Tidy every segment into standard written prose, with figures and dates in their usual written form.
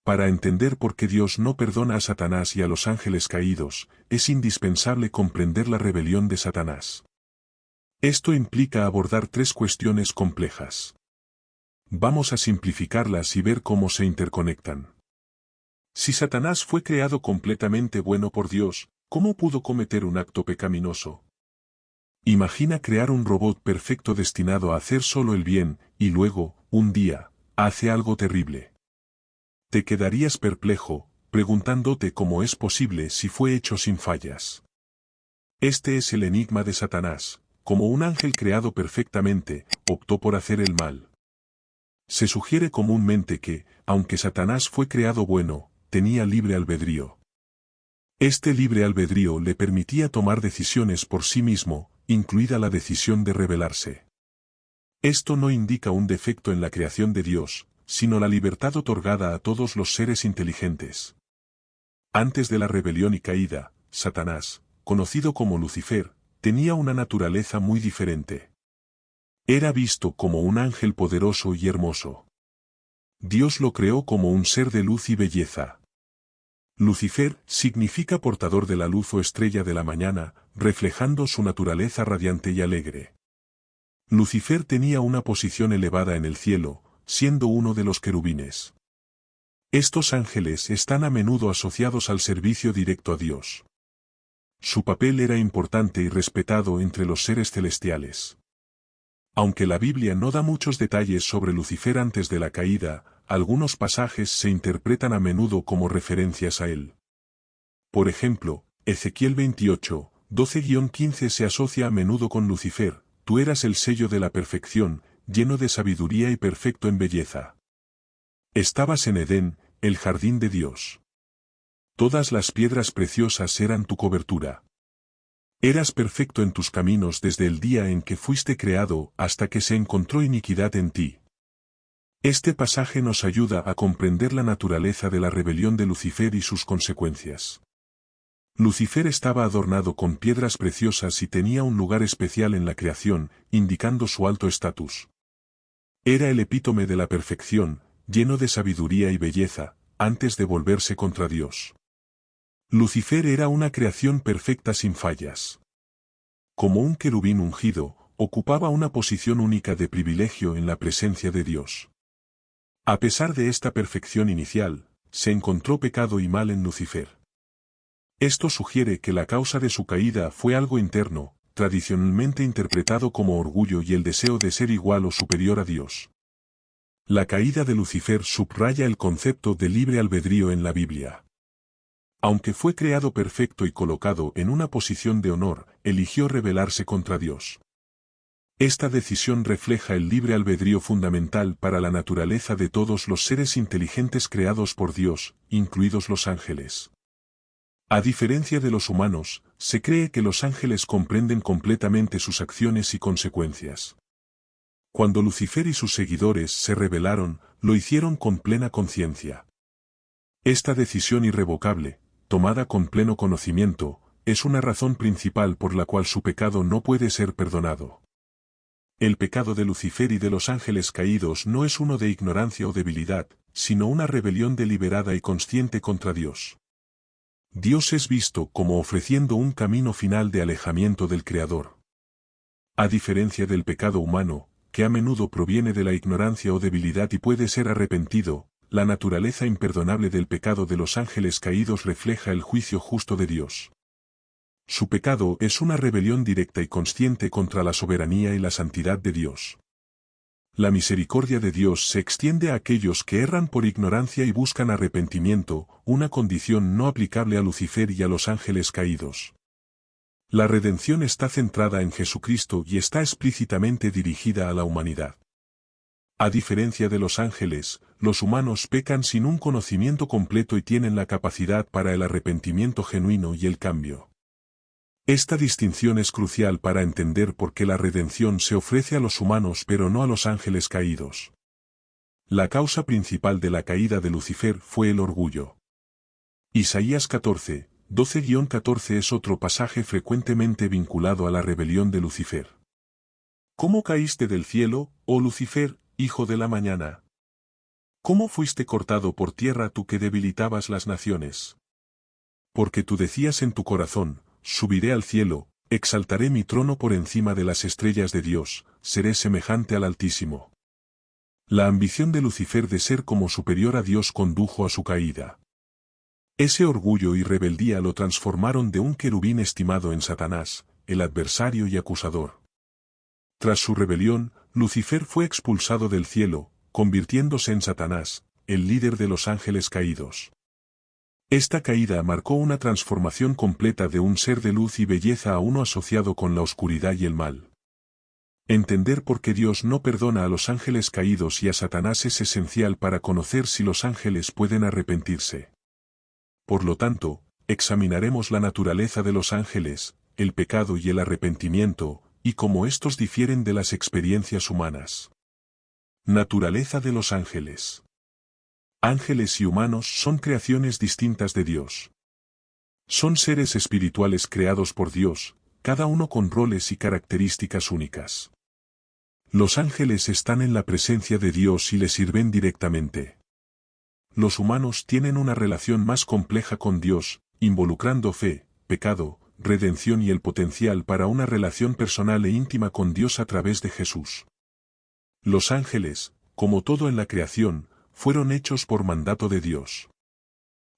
Para entender por qué Dios no perdona a Satanás y a los ángeles caídos, es indispensable comprender la rebelión de Satanás. Esto implica abordar tres cuestiones complejas. Vamos a simplificarlas y ver cómo se interconectan. Si Satanás fue creado completamente bueno por Dios, ¿cómo pudo cometer un acto pecaminoso? Imagina crear un robot perfecto destinado a hacer solo el bien, y luego, un día, hace algo terrible. Te quedarías perplejo, preguntándote cómo es posible si fue hecho sin fallas. Este es el enigma de Satanás, como un ángel creado perfectamente, optó por hacer el mal. Se sugiere comúnmente que, aunque Satanás fue creado bueno, tenía libre albedrío. Este libre albedrío le permitía tomar decisiones por sí mismo, incluida la decisión de rebelarse. Esto no indica un defecto en la creación de Dios, sino la libertad otorgada a todos los seres inteligentes. Antes de la rebelión y caída, Satanás, conocido como Lucifer, tenía una naturaleza muy diferente. Era visto como un ángel poderoso y hermoso. Dios lo creó como un ser de luz y belleza. Lucifer significa portador de la luz o estrella de la mañana, reflejando su naturaleza radiante y alegre. Lucifer tenía una posición elevada en el cielo, siendo uno de los querubines. Estos ángeles están a menudo asociados al servicio directo a Dios. Su papel era importante y respetado entre los seres celestiales. Aunque la Biblia no da muchos detalles sobre Lucifer antes de la caída, algunos pasajes se interpretan a menudo como referencias a él. Por ejemplo, Ezequiel 28, 12-15 se asocia a menudo con Lucifer: tú eras el sello de la perfección, lleno de sabiduría y perfecto en belleza. Estabas en Edén, el jardín de Dios. Todas las piedras preciosas eran tu cobertura. Eras perfecto en tus caminos desde el día en que fuiste creado hasta que se encontró iniquidad en ti. Este pasaje nos ayuda a comprender la naturaleza de la rebelión de Lucifer y sus consecuencias. Lucifer estaba adornado con piedras preciosas y tenía un lugar especial en la creación, indicando su alto estatus. Era el epítome de la perfección, lleno de sabiduría y belleza, antes de volverse contra Dios. Lucifer era una creación perfecta sin fallas. Como un querubín ungido, ocupaba una posición única de privilegio en la presencia de Dios. A pesar de esta perfección inicial, se encontró pecado y mal en Lucifer. Esto sugiere que la causa de su caída fue algo interno, tradicionalmente interpretado como orgullo y el deseo de ser igual o superior a Dios. La caída de Lucifer subraya el concepto de libre albedrío en la Biblia. Aunque fue creado perfecto y colocado en una posición de honor, eligió rebelarse contra Dios. Esta decisión refleja el libre albedrío fundamental para la naturaleza de todos los seres inteligentes creados por Dios, incluidos los ángeles. A diferencia de los humanos, se cree que los ángeles comprenden completamente sus acciones y consecuencias. Cuando Lucifer y sus seguidores se rebelaron, lo hicieron con plena conciencia. Esta decisión irrevocable, tomada con pleno conocimiento, es una razón principal por la cual su pecado no puede ser perdonado. El pecado de Lucifer y de los ángeles caídos no es uno de ignorancia o debilidad, sino una rebelión deliberada y consciente contra Dios. Dios es visto como ofreciendo un camino final de alejamiento del Creador. A diferencia del pecado humano, que a menudo proviene de la ignorancia o debilidad y puede ser arrepentido, la naturaleza imperdonable del pecado de los ángeles caídos refleja el juicio justo de Dios. Su pecado es una rebelión directa y consciente contra la soberanía y la santidad de Dios. La misericordia de Dios se extiende a aquellos que erran por ignorancia y buscan arrepentimiento, una condición no aplicable a Lucifer y a los ángeles caídos. La redención está centrada en Jesucristo y está explícitamente dirigida a la humanidad. A diferencia de los ángeles, los humanos pecan sin un conocimiento completo y tienen la capacidad para el arrepentimiento genuino y el cambio. Esta distinción es crucial para entender por qué la redención se ofrece a los humanos pero no a los ángeles caídos. La causa principal de la caída de Lucifer fue el orgullo. Isaías 14, 12-14 es otro pasaje frecuentemente vinculado a la rebelión de Lucifer. ¿Cómo caíste del cielo, oh Lucifer, hijo de la mañana? ¿Cómo fuiste cortado por tierra tú que debilitabas las naciones? Porque tú decías en tu corazón, subiré al cielo, exaltaré mi trono por encima de las estrellas de Dios, seré semejante al Altísimo. La ambición de Lucifer de ser como superior a Dios condujo a su caída. Ese orgullo y rebeldía lo transformaron de un querubín estimado en Satanás, el adversario y acusador. Tras su rebelión, Lucifer fue expulsado del cielo, convirtiéndose en Satanás, el líder de los ángeles caídos. Esta caída marcó una transformación completa de un ser de luz y belleza a uno asociado con la oscuridad y el mal. Entender por qué Dios no perdona a los ángeles caídos y a Satanás es esencial para conocer si los ángeles pueden arrepentirse. Por lo tanto, examinaremos la naturaleza de los ángeles, el pecado y el arrepentimiento, y cómo estos difieren de las experiencias humanas. Naturaleza de los ángeles. Ángeles y humanos son creaciones distintas de Dios. Son seres espirituales creados por Dios, cada uno con roles y características únicas. Los ángeles están en la presencia de Dios y le sirven directamente. Los humanos tienen una relación más compleja con Dios, involucrando fe, pecado, redención y el potencial para una relación personal e íntima con Dios a través de Jesús. Los ángeles, como todo en la creación, fueron hechos por mandato de Dios.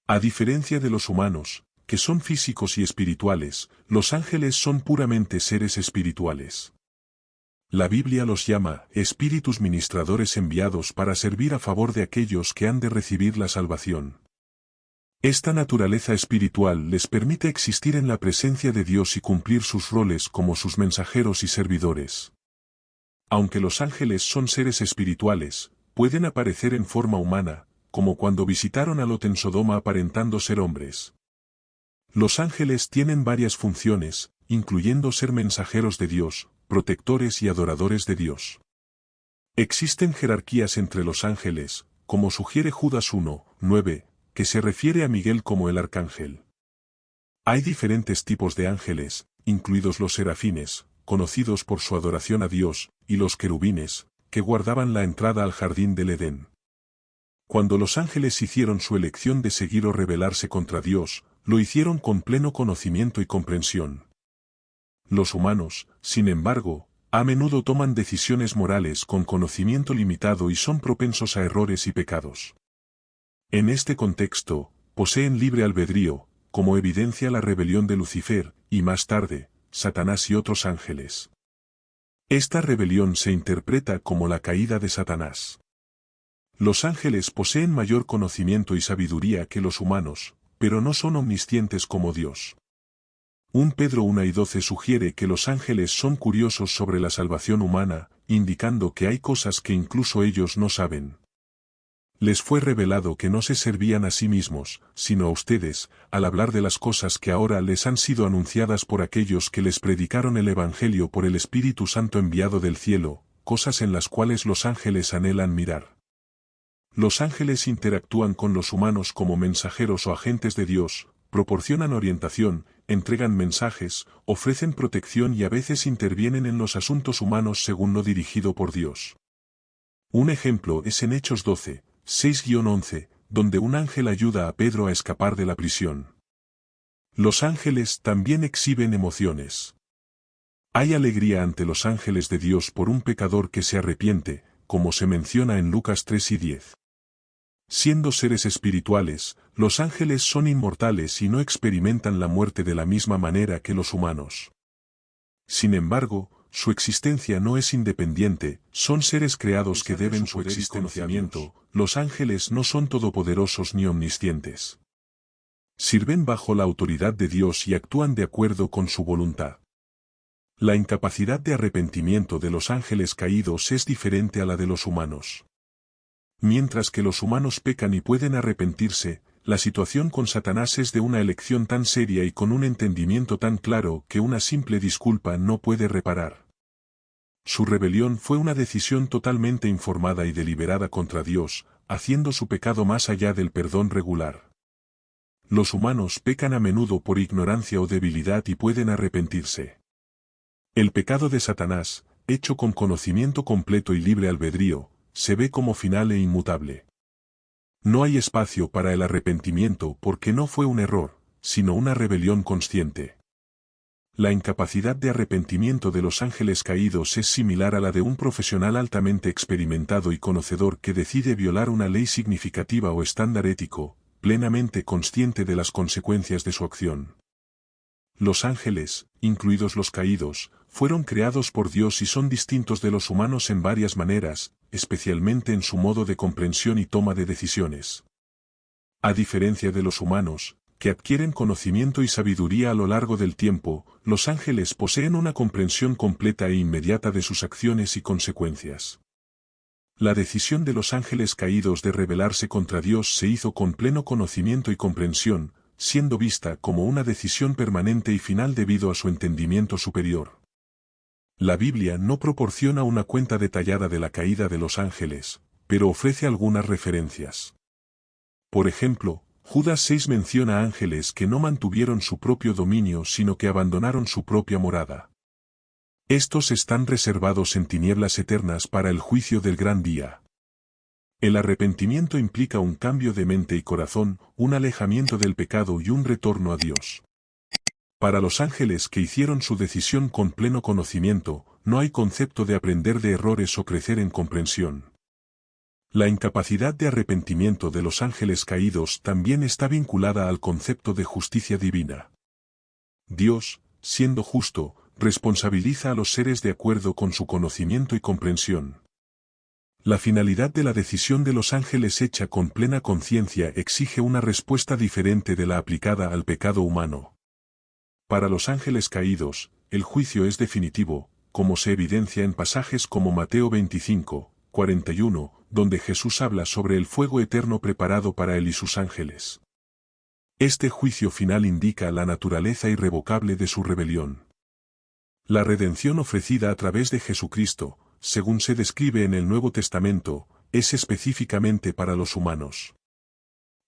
A diferencia de los humanos, que son físicos y espirituales, los ángeles son puramente seres espirituales. La Biblia los llama espíritus ministradores enviados para servir a favor de aquellos que han de recibir la salvación. Esta naturaleza espiritual les permite existir en la presencia de Dios y cumplir sus roles como sus mensajeros y servidores. Aunque los ángeles son seres espirituales, pueden aparecer en forma humana, como cuando visitaron a Lot en Sodoma aparentando ser hombres. Los ángeles tienen varias funciones, incluyendo ser mensajeros de Dios, protectores y adoradores de Dios. Existen jerarquías entre los ángeles, como sugiere Judas 1:9, que se refiere a Miguel como el arcángel. Hay diferentes tipos de ángeles, incluidos los serafines, conocidos por su adoración a Dios, y los querubines, que guardaban la entrada al jardín del Edén. Cuando los ángeles hicieron su elección de seguir o rebelarse contra Dios, lo hicieron con pleno conocimiento y comprensión. Los humanos, sin embargo, a menudo toman decisiones morales con conocimiento limitado y son propensos a errores y pecados. En este contexto, poseen libre albedrío, como evidencia la rebelión de Lucifer, y más tarde, Satanás y otros ángeles. Esta rebelión se interpreta como la caída de Satanás. Los ángeles poseen mayor conocimiento y sabiduría que los humanos, pero no son omniscientes como Dios. 1 Pedro 1:12 sugiere que los ángeles son curiosos sobre la salvación humana, indicando que hay cosas que incluso ellos no saben. Les fue revelado que no se servían a sí mismos, sino a ustedes, al hablar de las cosas que ahora les han sido anunciadas por aquellos que les predicaron el Evangelio por el Espíritu Santo enviado del cielo, cosas en las cuales los ángeles anhelan mirar. Los ángeles interactúan con los humanos como mensajeros o agentes de Dios, proporcionan orientación, entregan mensajes, ofrecen protección y a veces intervienen en los asuntos humanos según lo dirigido por Dios. Un ejemplo es en Hechos 12:6-11, donde un ángel ayuda a Pedro a escapar de la prisión. Los ángeles también exhiben emociones. Hay alegría ante los ángeles de Dios por un pecador que se arrepiente, como se menciona en Lucas 3:10. Siendo seres espirituales, los ángeles son inmortales y no experimentan la muerte de la misma manera que los humanos. Sin embargo, su existencia no es independiente, son seres creados que deben su existencia. Los ángeles no son todopoderosos ni omniscientes. Sirven bajo la autoridad de Dios y actúan de acuerdo con su voluntad. La incapacidad de arrepentimiento de los ángeles caídos es diferente a la de los humanos. Mientras que los humanos pecan y pueden arrepentirse, la situación con Satanás es de una elección tan seria y con un entendimiento tan claro que una simple disculpa no puede reparar. Su rebelión fue una decisión totalmente informada y deliberada contra Dios, haciendo su pecado más allá del perdón regular. Los humanos pecan a menudo por ignorancia o debilidad y pueden arrepentirse. El pecado de Satanás, hecho con conocimiento completo y libre albedrío, se ve como final e inmutable. No hay espacio para el arrepentimiento porque no fue un error, sino una rebelión consciente. La incapacidad de arrepentimiento de los ángeles caídos es similar a la de un profesional altamente experimentado y conocedor que decide violar una ley significativa o estándar ético, plenamente consciente de las consecuencias de su acción. Los ángeles, incluidos los caídos, fueron creados por Dios y son distintos de los humanos en varias maneras, especialmente en su modo de comprensión y toma de decisiones. A diferencia de los humanos, que adquieren conocimiento y sabiduría a lo largo del tiempo, los ángeles poseen una comprensión completa e inmediata de sus acciones y consecuencias. La decisión de los ángeles caídos de rebelarse contra Dios se hizo con pleno conocimiento y comprensión, siendo vista como una decisión permanente y final debido a su entendimiento superior. La Biblia no proporciona una cuenta detallada de la caída de los ángeles, pero ofrece algunas referencias. Por ejemplo, Judas 6 menciona ángeles que no mantuvieron su propio dominio sino que abandonaron su propia morada. Estos están reservados en tinieblas eternas para el juicio del gran día. El arrepentimiento implica un cambio de mente y corazón, un alejamiento del pecado y un retorno a Dios. Para los ángeles que hicieron su decisión con pleno conocimiento, no hay concepto de aprender de errores o crecer en comprensión. La incapacidad de arrepentimiento de los ángeles caídos también está vinculada al concepto de justicia divina. Dios, siendo justo, responsabiliza a los seres de acuerdo con su conocimiento y comprensión. La finalidad de la decisión de los ángeles hecha con plena conciencia exige una respuesta diferente de la aplicada al pecado humano. Para los ángeles caídos, el juicio es definitivo, como se evidencia en pasajes como Mateo 25, 41, donde Jesús habla sobre el fuego eterno preparado para él y sus ángeles. Este juicio final indica la naturaleza irrevocable de su rebelión. La redención ofrecida a través de Jesucristo, según se describe en el Nuevo Testamento, es específicamente para los humanos.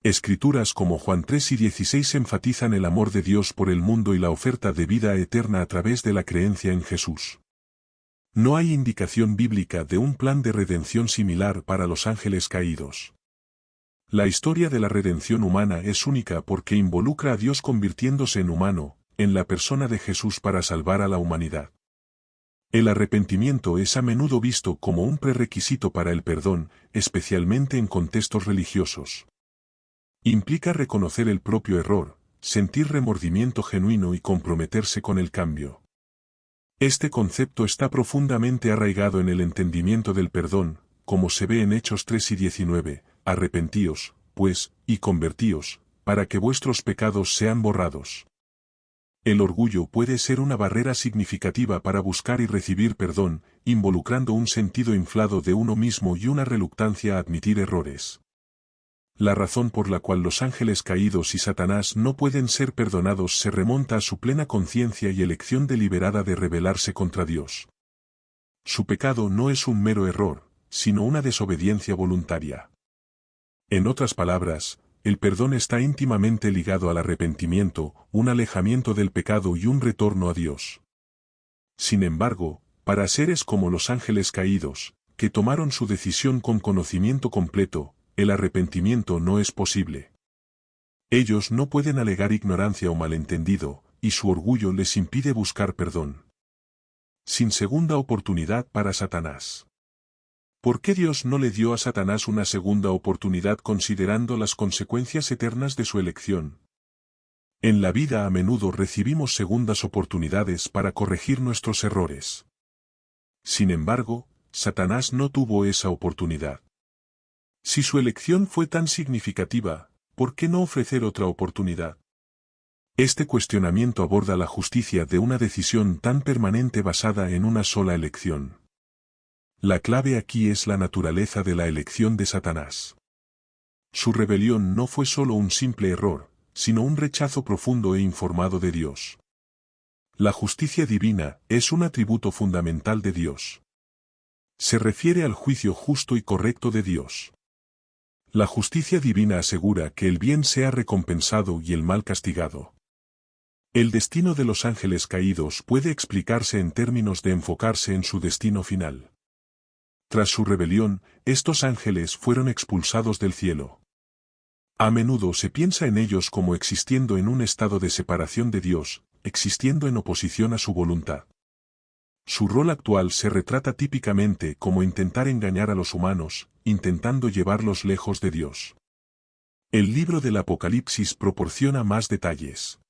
Escrituras como Juan 3 y 16 enfatizan el amor de Dios por el mundo y la oferta de vida eterna a través de la creencia en Jesús. No hay indicación bíblica de un plan de redención similar para los ángeles caídos. La historia de la redención humana es única porque involucra a Dios convirtiéndose en humano, en la persona de Jesús para salvar a la humanidad. El arrepentimiento es a menudo visto como un prerequisito para el perdón, especialmente en contextos religiosos. Implica reconocer el propio error, sentir remordimiento genuino y comprometerse con el cambio. Este concepto está profundamente arraigado en el entendimiento del perdón, como se ve en Hechos 3 y 19, arrepentíos, pues, y convertíos, para que vuestros pecados sean borrados. El orgullo puede ser una barrera significativa para buscar y recibir perdón, involucrando un sentido inflado de uno mismo y una reluctancia a admitir errores. La razón por la cual los ángeles caídos y Satanás no pueden ser perdonados se remonta a su plena conciencia y elección deliberada de rebelarse contra Dios. Su pecado no es un mero error, sino una desobediencia voluntaria. En otras palabras, el perdón está íntimamente ligado al arrepentimiento, un alejamiento del pecado y un retorno a Dios. Sin embargo, para seres como los ángeles caídos, que tomaron su decisión con conocimiento completo, el arrepentimiento no es posible. Ellos no pueden alegar ignorancia o malentendido, y su orgullo les impide buscar perdón. Sin segunda oportunidad para Satanás. ¿Por qué Dios no le dio a Satanás una segunda oportunidad considerando las consecuencias eternas de su elección? En la vida a menudo recibimos segundas oportunidades para corregir nuestros errores. Sin embargo, Satanás no tuvo esa oportunidad. Si su elección fue tan significativa, ¿por qué no ofrecer otra oportunidad? Este cuestionamiento aborda la justicia de una decisión tan permanente basada en una sola elección. La clave aquí es la naturaleza de la elección de Satanás. Su rebelión no fue solo un simple error, sino un rechazo profundo e informado de Dios. La justicia divina es un atributo fundamental de Dios. Se refiere al juicio justo y correcto de Dios. La justicia divina asegura que el bien sea recompensado y el mal castigado. El destino de los ángeles caídos puede explicarse en términos de enfocarse en su destino final. Tras su rebelión, estos ángeles fueron expulsados del cielo. A menudo se piensa en ellos como existiendo en un estado de separación de Dios, existiendo en oposición a su voluntad. Su rol actual se retrata típicamente como intentar engañar a los humanos, intentando llevarlos lejos de Dios. El libro del Apocalipsis proporciona más detalles.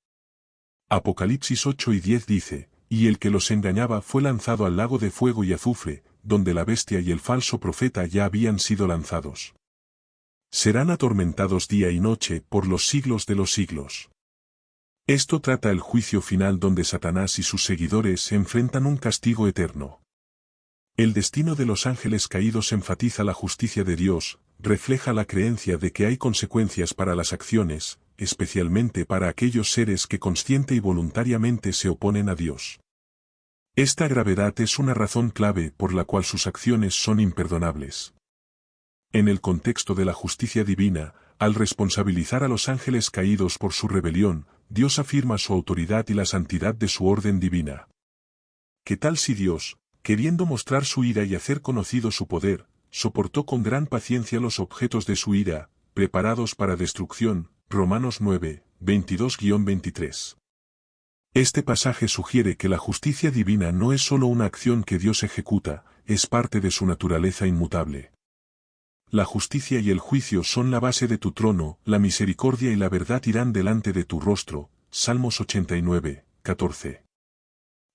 Apocalipsis 8 y 10 dice, y el que los engañaba fue lanzado al lago de fuego y azufre, donde la bestia y el falso profeta ya habían sido lanzados. Serán atormentados día y noche por los siglos de los siglos. Esto trata el juicio final donde Satanás y sus seguidores enfrentan un castigo eterno. El destino de los ángeles caídos enfatiza la justicia de Dios, refleja la creencia de que hay consecuencias para las acciones, especialmente para aquellos seres que consciente y voluntariamente se oponen a Dios. Esta gravedad es una razón clave por la cual sus acciones son imperdonables. En el contexto de la justicia divina, al responsabilizar a los ángeles caídos por su rebelión, Dios afirma su autoridad y la santidad de su orden divina. ¿Qué tal si Dios, queriendo mostrar su ira y hacer conocido su poder, soportó con gran paciencia los objetos de su ira, preparados para destrucción? Romanos 9, 22-23. Este pasaje sugiere que la justicia divina no es solo una acción que Dios ejecuta, es parte de su naturaleza inmutable. La justicia y el juicio son la base de tu trono, la misericordia y la verdad irán delante de tu rostro. Salmos 89, 14.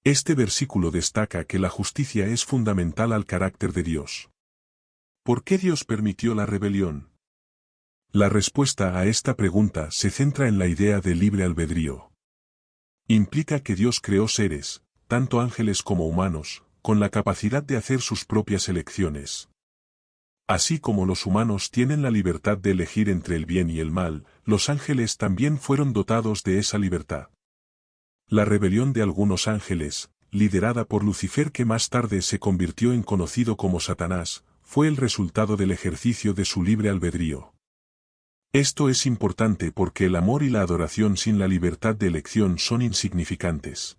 Este versículo destaca que la justicia es fundamental al carácter de Dios. ¿Por qué Dios permitió la rebelión? La respuesta a esta pregunta se centra en la idea de libre albedrío. Implica que Dios creó seres, tanto ángeles como humanos, con la capacidad de hacer sus propias elecciones. Así como los humanos tienen la libertad de elegir entre el bien y el mal, los ángeles también fueron dotados de esa libertad. La rebelión de algunos ángeles, liderada por Lucifer que más tarde se convirtió en conocido como Satanás, fue el resultado del ejercicio de su libre albedrío. Esto es importante porque el amor y la adoración sin la libertad de elección son insignificantes.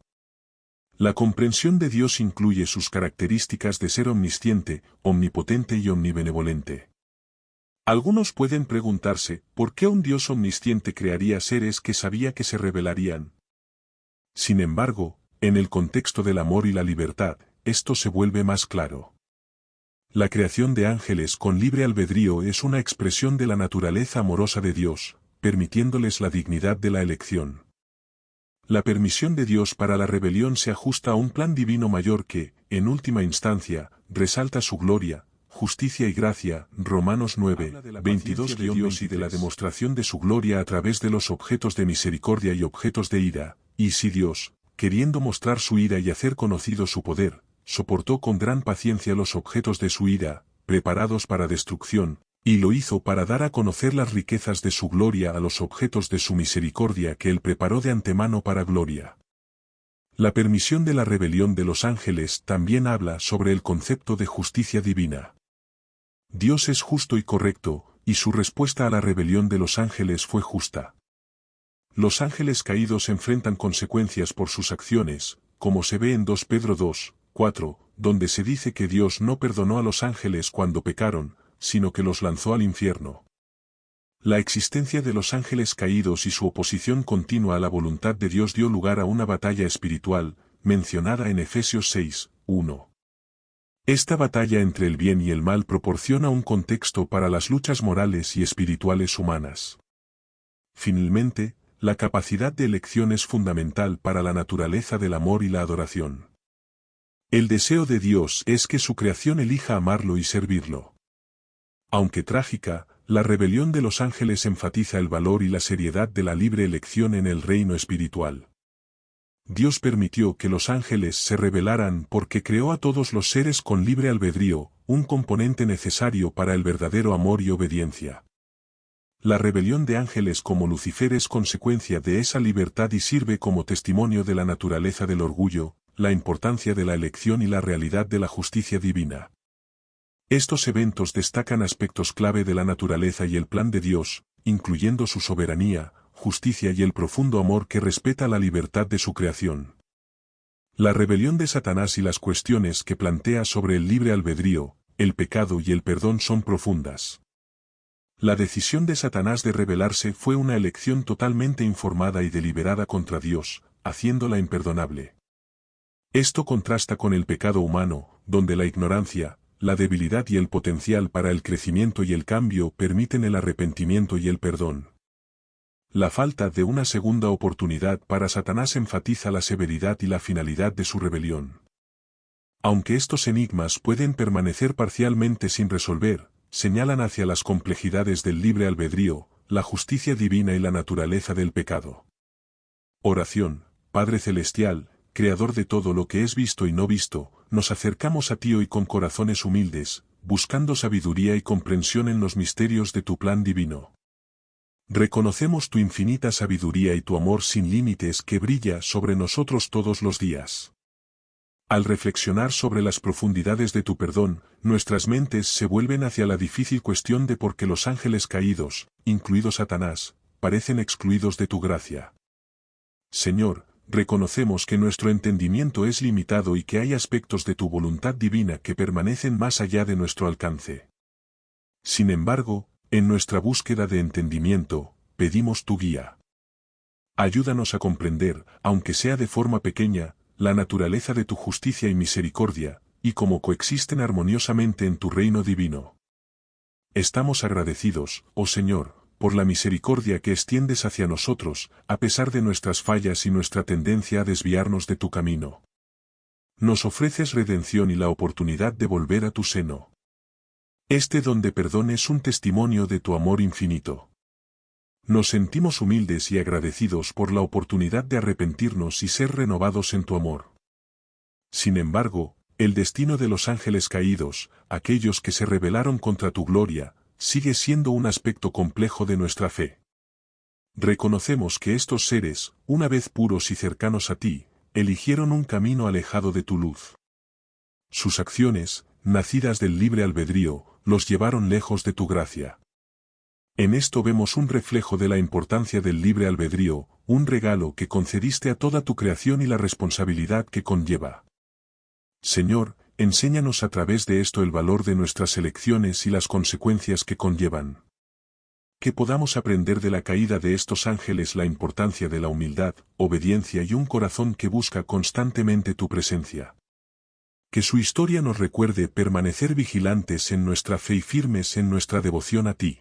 La comprensión de Dios incluye sus características de ser omnisciente, omnipotente y omnibenevolente. Algunos pueden preguntarse, ¿por qué un Dios omnisciente crearía seres que sabía que se rebelarían? Sin embargo, en el contexto del amor y la libertad, esto se vuelve más claro. La creación de ángeles con libre albedrío es una expresión de la naturaleza amorosa de Dios, permitiéndoles la dignidad de la elección. La permisión de Dios para la rebelión se ajusta a un plan divino mayor que, en última instancia, resalta su gloria, justicia y gracia. Romanos 9, 22 de Dios y de la demostración de su gloria a través de los objetos de misericordia y objetos de ira, y si Dios, queriendo mostrar su ira y hacer conocido su poder, soportó con gran paciencia los objetos de su ira, preparados para destrucción, y lo hizo para dar a conocer las riquezas de su gloria a los objetos de su misericordia que él preparó de antemano para gloria. La permisión de la rebelión de los ángeles también habla sobre el concepto de justicia divina. Dios es justo y correcto, y su respuesta a la rebelión de los ángeles fue justa. Los ángeles caídos enfrentan consecuencias por sus acciones, como se ve en 2 Pedro 2, 4, donde se dice que Dios no perdonó a los ángeles cuando pecaron, sino que los lanzó al infierno. La existencia de los ángeles caídos y su oposición continua a la voluntad de Dios dio lugar a una batalla espiritual, mencionada en Efesios 6, 1. Esta batalla entre el bien y el mal proporciona un contexto para las luchas morales y espirituales humanas. Finalmente, la capacidad de elección es fundamental para la naturaleza del amor y la adoración. El deseo de Dios es que su creación elija amarlo y servirlo. Aunque trágica, la rebelión de los ángeles enfatiza el valor y la seriedad de la libre elección en el reino espiritual. Dios permitió que los ángeles se rebelaran porque creó a todos los seres con libre albedrío, un componente necesario para el verdadero amor y obediencia. La rebelión de ángeles como Lucifer es consecuencia de esa libertad y sirve como testimonio de la naturaleza del orgullo, la importancia de la elección y la realidad de la justicia divina. Estos eventos destacan aspectos clave de la naturaleza y el plan de Dios, incluyendo su soberanía, justicia y el profundo amor que respeta la libertad de su creación. La rebelión de Satanás y las cuestiones que plantea sobre el libre albedrío, el pecado y el perdón son profundas. La decisión de Satanás de rebelarse fue una elección totalmente informada y deliberada contra Dios, haciéndola imperdonable. Esto contrasta con el pecado humano, donde la ignorancia, la debilidad y el potencial para el crecimiento y el cambio permiten el arrepentimiento y el perdón. La falta de una segunda oportunidad para Satanás enfatiza la severidad y la finalidad de su rebelión. Aunque estos enigmas pueden permanecer parcialmente sin resolver, señalan hacia las complejidades del libre albedrío, la justicia divina y la naturaleza del pecado. Oración. Padre Celestial, Creador de todo lo que es visto y no visto, nos acercamos a ti hoy con corazones humildes, buscando sabiduría y comprensión en los misterios de tu plan divino. Reconocemos tu infinita sabiduría y tu amor sin límites que brilla sobre nosotros todos los días. Al reflexionar sobre las profundidades de tu perdón, nuestras mentes se vuelven hacia la difícil cuestión de por qué los ángeles caídos, incluido Satanás, parecen excluidos de tu gracia. Señor, reconocemos que nuestro entendimiento es limitado y que hay aspectos de tu voluntad divina que permanecen más allá de nuestro alcance. Sin embargo, en nuestra búsqueda de entendimiento, pedimos tu guía. Ayúdanos a comprender, aunque sea de forma pequeña, la naturaleza de tu justicia y misericordia, y cómo coexisten armoniosamente en tu reino divino. Estamos agradecidos, oh Señor, por la misericordia que extiendes hacia nosotros, a pesar de nuestras fallas y nuestra tendencia a desviarnos de tu camino. Nos ofreces redención y la oportunidad de volver a tu seno. Este don de perdón es un testimonio de tu amor infinito. Nos sentimos humildes y agradecidos por la oportunidad de arrepentirnos y ser renovados en tu amor. Sin embargo, el destino de los ángeles caídos, aquellos que se rebelaron contra tu gloria, sigue siendo un aspecto complejo de nuestra fe. Reconocemos que estos seres, una vez puros y cercanos a ti, eligieron un camino alejado de tu luz. Sus acciones, nacidas del libre albedrío, los llevaron lejos de tu gracia. En esto vemos un reflejo de la importancia del libre albedrío, un regalo que concediste a toda tu creación y la responsabilidad que conlleva. Señor, enséñanos a través de esto el valor de nuestras elecciones y las consecuencias que conllevan. Que podamos aprender de la caída de estos ángeles la importancia de la humildad, obediencia y un corazón que busca constantemente tu presencia. Que su historia nos recuerde permanecer vigilantes en nuestra fe y firmes en nuestra devoción a ti.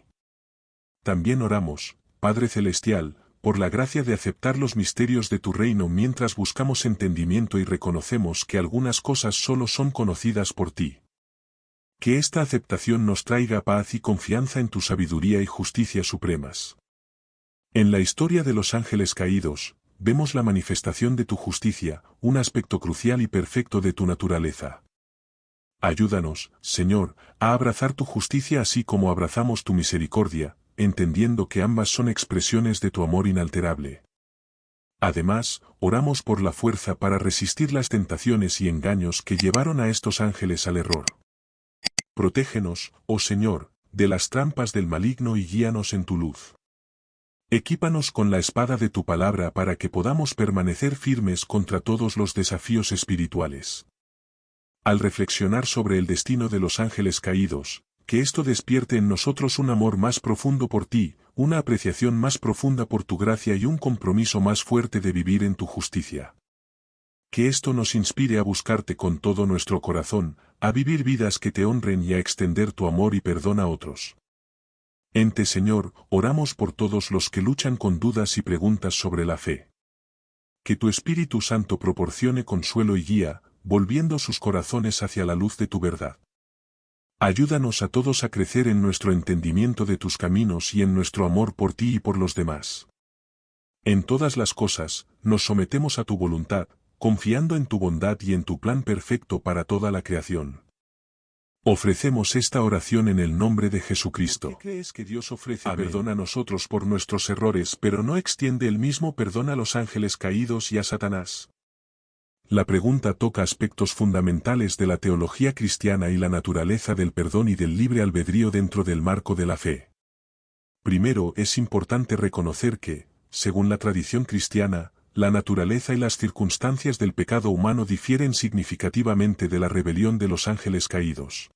También oramos, Padre Celestial, por la gracia de aceptar los misterios de tu reino mientras buscamos entendimiento y reconocemos que algunas cosas solo son conocidas por ti. Que esta aceptación nos traiga paz y confianza en tu sabiduría y justicia supremas. En la historia de los ángeles caídos, vemos la manifestación de tu justicia, un aspecto crucial y perfecto de tu naturaleza. Ayúdanos, Señor, a abrazar tu justicia así como abrazamos tu misericordia, entendiendo que ambas son expresiones de tu amor inalterable. Además, oramos por la fuerza para resistir las tentaciones y engaños que llevaron a estos ángeles al error. Protégenos, oh Señor, de las trampas del maligno y guíanos en tu luz. Equípanos con la espada de tu palabra para que podamos permanecer firmes contra todos los desafíos espirituales. Al reflexionar sobre el destino de los ángeles caídos, que esto despierte en nosotros un amor más profundo por ti, una apreciación más profunda por tu gracia y un compromiso más fuerte de vivir en tu justicia. Que esto nos inspire a buscarte con todo nuestro corazón, a vivir vidas que te honren y a extender tu amor y perdón a otros. Ente Señor, oramos por todos los que luchan con dudas y preguntas sobre la fe. Que tu Espíritu Santo proporcione consuelo y guía, volviendo sus corazones hacia la luz de tu verdad. Ayúdanos a todos a crecer en nuestro entendimiento de tus caminos y en nuestro amor por ti y por los demás. En todas las cosas, nos sometemos a tu voluntad, confiando en tu bondad y en tu plan perfecto para toda la creación. Ofrecemos esta oración en el nombre de Jesucristo. ¿Por qué crees que Dios ofrece perdón a nosotros por nuestros errores pero no extiende el mismo perdón a los ángeles caídos y a Satanás? La pregunta toca aspectos fundamentales de la teología cristiana y la naturaleza del perdón y del libre albedrío dentro del marco de la fe. Primero, es importante reconocer que, según la tradición cristiana, la naturaleza y las circunstancias del pecado humano difieren significativamente de la rebelión de los ángeles caídos.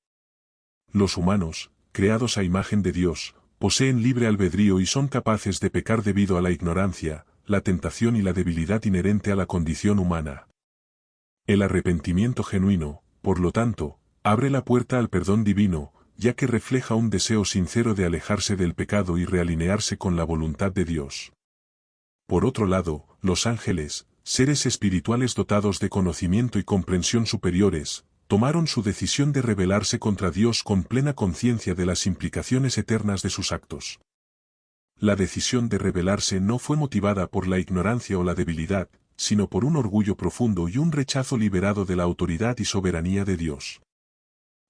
Los humanos, creados a imagen de Dios, poseen libre albedrío y son capaces de pecar debido a la ignorancia, la tentación y la debilidad inherente a la condición humana. El arrepentimiento genuino, por lo tanto, abre la puerta al perdón divino, ya que refleja un deseo sincero de alejarse del pecado y realinearse con la voluntad de Dios. Por otro lado, los ángeles, seres espirituales dotados de conocimiento y comprensión superiores, tomaron su decisión de rebelarse contra Dios con plena conciencia de las implicaciones eternas de sus actos. La decisión de rebelarse no fue motivada por la ignorancia o la debilidad, sino por un orgullo profundo y un rechazo liberado de la autoridad y soberanía de Dios.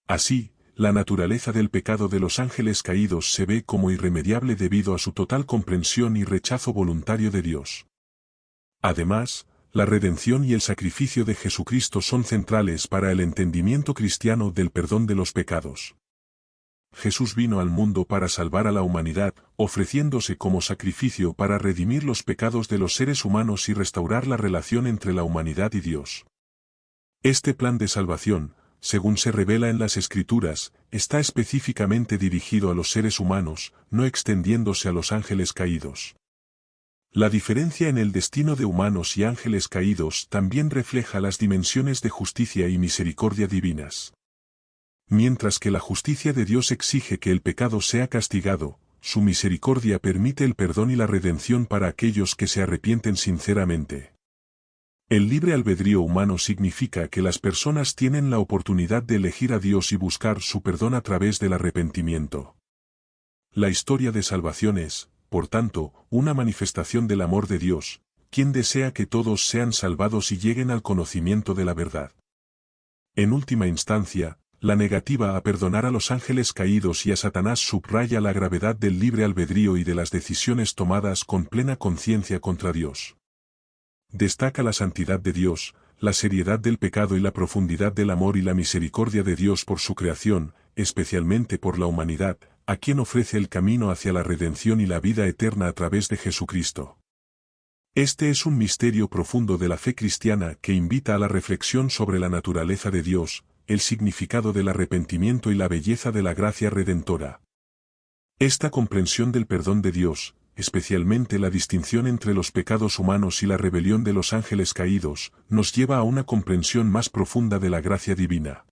Así, la naturaleza del pecado de los ángeles caídos se ve como irremediable debido a su total comprensión y rechazo voluntario de Dios. Además, la redención y el sacrificio de Jesucristo son centrales para el entendimiento cristiano del perdón de los pecados. Jesús vino al mundo para salvar a la humanidad, ofreciéndose como sacrificio para redimir los pecados de los seres humanos y restaurar la relación entre la humanidad y Dios. Este plan de salvación, según se revela en las Escrituras, está específicamente dirigido a los seres humanos, no extendiéndose a los ángeles caídos. La diferencia en el destino de humanos y ángeles caídos también refleja las dimensiones de justicia y misericordia divinas. Mientras que la justicia de Dios exige que el pecado sea castigado, su misericordia permite el perdón y la redención para aquellos que se arrepienten sinceramente. El libre albedrío humano significa que las personas tienen la oportunidad de elegir a Dios y buscar su perdón a través del arrepentimiento. La historia de salvación es, por tanto, una manifestación del amor de Dios, quien desea que todos sean salvados y lleguen al conocimiento de la verdad. En última instancia, la negativa a perdonar a los ángeles caídos y a Satanás subraya la gravedad del libre albedrío y de las decisiones tomadas con plena conciencia contra Dios. Destaca la santidad de Dios, la seriedad del pecado y la profundidad del amor y la misericordia de Dios por su creación, especialmente por la humanidad, a quien ofrece el camino hacia la redención y la vida eterna a través de Jesucristo. Este es un misterio profundo de la fe cristiana que invita a la reflexión sobre la naturaleza de Dios, el significado del arrepentimiento y la belleza de la gracia redentora. Esta comprensión del perdón de Dios, especialmente la distinción entre los pecados humanos y la rebelión de los ángeles caídos, nos lleva a una comprensión más profunda de la gracia divina.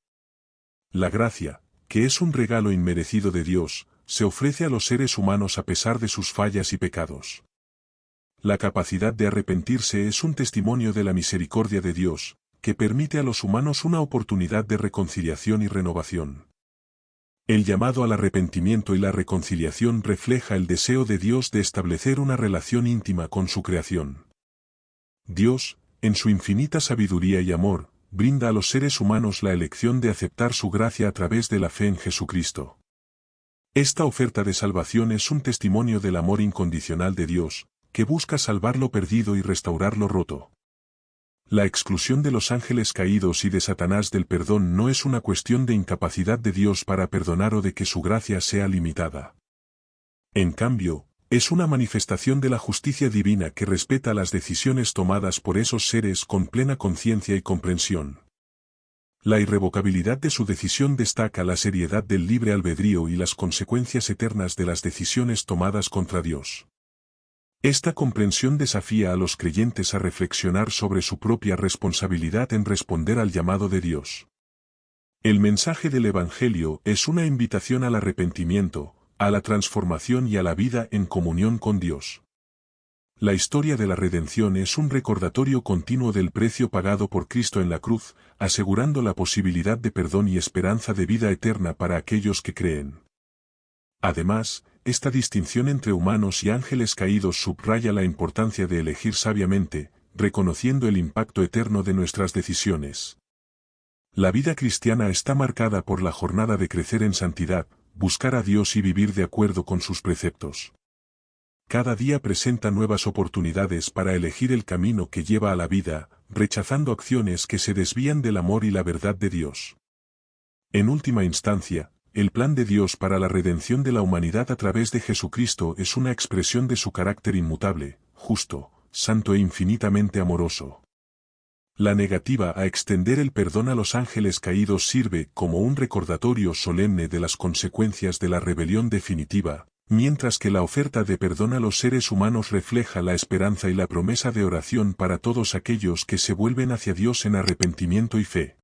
La gracia, que es un regalo inmerecido de Dios, se ofrece a los seres humanos a pesar de sus fallas y pecados. La capacidad de arrepentirse es un testimonio de la misericordia de Dios, que permite a los humanos una oportunidad de reconciliación y renovación. El llamado al arrepentimiento y la reconciliación refleja el deseo de Dios de establecer una relación íntima con su creación. Dios, en su infinita sabiduría y amor, brinda a los seres humanos la elección de aceptar su gracia a través de la fe en Jesucristo. Esta oferta de salvación es un testimonio del amor incondicional de Dios, que busca salvar lo perdido y restaurar lo roto. La exclusión de los ángeles caídos y de Satanás del perdón no es una cuestión de incapacidad de Dios para perdonar o de que su gracia sea limitada. En cambio, es una manifestación de la justicia divina que respeta las decisiones tomadas por esos seres con plena conciencia y comprensión. La irrevocabilidad de su decisión destaca la seriedad del libre albedrío y las consecuencias eternas de las decisiones tomadas contra Dios. Esta comprensión desafía a los creyentes a reflexionar sobre su propia responsabilidad en responder al llamado de Dios. El mensaje del Evangelio es una invitación al arrepentimiento, a la transformación y a la vida en comunión con Dios. La historia de la redención es un recordatorio continuo del precio pagado por Cristo en la cruz, asegurando la posibilidad de perdón y esperanza de vida eterna para aquellos que creen. Además, esta distinción entre humanos y ángeles caídos subraya la importancia de elegir sabiamente, reconociendo el impacto eterno de nuestras decisiones. La vida cristiana está marcada por la jornada de crecer en santidad, buscar a Dios y vivir de acuerdo con sus preceptos. Cada día presenta nuevas oportunidades para elegir el camino que lleva a la vida, rechazando acciones que se desvían del amor y la verdad de Dios. En última instancia, el plan de Dios para la redención de la humanidad a través de Jesucristo es una expresión de su carácter inmutable, justo, santo e infinitamente amoroso. La negativa a extender el perdón a los ángeles caídos sirve como un recordatorio solemne de las consecuencias de la rebelión definitiva, Mientras que la oferta de perdón a los seres humanos refleja la esperanza y la promesa de oración para todos aquellos que se vuelven hacia Dios en arrepentimiento y fe.